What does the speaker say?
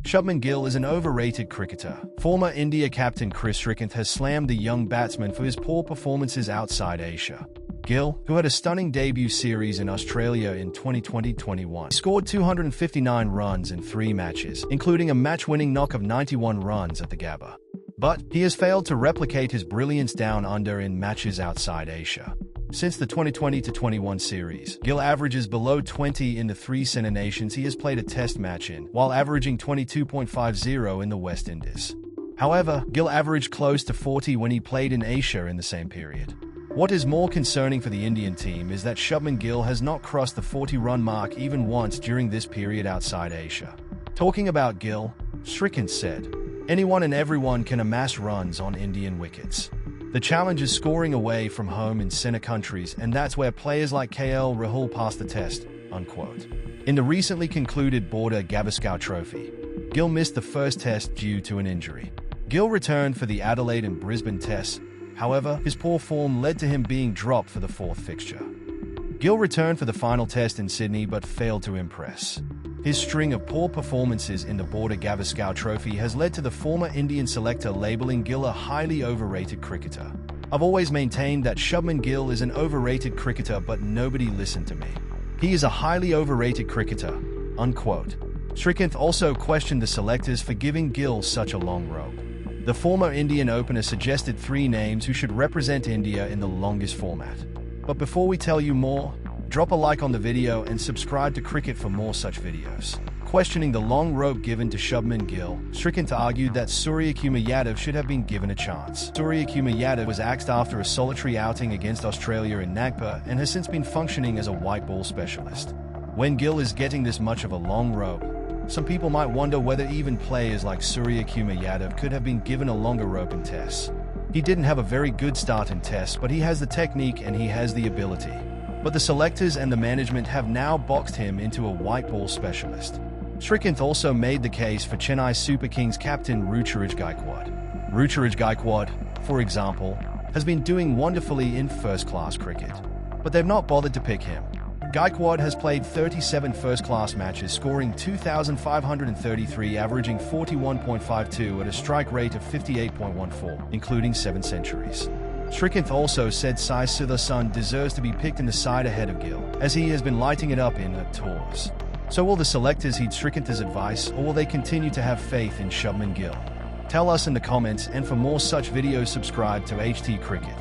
Shubman Gill is an overrated cricketer. Former India captain Kris Srikkanth has slammed the young batsman for his poor performances outside Asia. Gill, who had a stunning debut series in Australia in 2020-21, scored 259 runs in 3 matches, including a match-winning knock of 91 runs at the Gabba. But he has failed to replicate his brilliance down under in matches outside Asia. Since the 2020-21 series, Gill averages below 20 in the 3 SENA nations he has played a test match in, while averaging 22.50 in the West Indies. However, Gill averaged close to 40 when he played in Asia in the same period. What is more concerning for the Indian team is that Shubman Gill has not crossed the 40-run mark even once during this period outside Asia. Talking about Gill, Srikkanth said, "Anyone and everyone can amass runs on Indian wickets. The challenge is scoring away from home in SENA countries, and that's where players like KL Rahul pass the test." Unquote. In the recently concluded Border Gavaskar Trophy, Gill missed the first test due to an injury. Gill returned for the Adelaide and Brisbane tests. However, his poor form led to him being dropped for the 4th fixture. Gill returned for the final test in Sydney but failed to impress. His string of poor performances in the Border Gavaskar Trophy has led to the former Indian selector labeling Gill a highly overrated cricketer. "I've always maintained that Shubman Gill is an overrated cricketer, but nobody listened to me. He is a highly overrated cricketer." Unquote. Srikkanth also questioned the selectors for giving Gill such a long rope. The former Indian opener suggested 3 names who should represent India in the longest format. But before we tell you more, drop a like on the video and subscribe to Cricket for more such videos. Questioning the long rope given to Shubman Gill, Srikkanth argued that Suryakumar Yadav should have been given a chance. Suryakumar Yadav was axed after a solitary outing against Australia in Nagpur and has since been functioning as a white ball specialist. When Gill is getting this much of a long rope, some people might wonder whether even players like Suryakumar Yadav could have been given a longer rope in tests. He didn't have a very good start in tests, but he has the technique and he has the ability. But the selectors and the management have now boxed him into a white ball specialist. Srikkanth also made the case for Chennai Super Kings captain Ruturaj Gaikwad. Ruturaj Gaikwad, for example, has been doing wonderfully in first-class cricket, but they've not bothered to pick him. Gaikwad has played 37 first-class matches, scoring 2,533, averaging 41.52 at a strike rate of 58.14, including 7 centuries. Srikkanth also said Sai Sudharsan deserves to be picked in the side ahead of Gill, as he has been lighting it up in the tours. So will the selectors heed Srikkanth's advice, or will they continue to have faith in Shubman Gill? Tell us in the comments, and for more such videos subscribe to HT Cricket.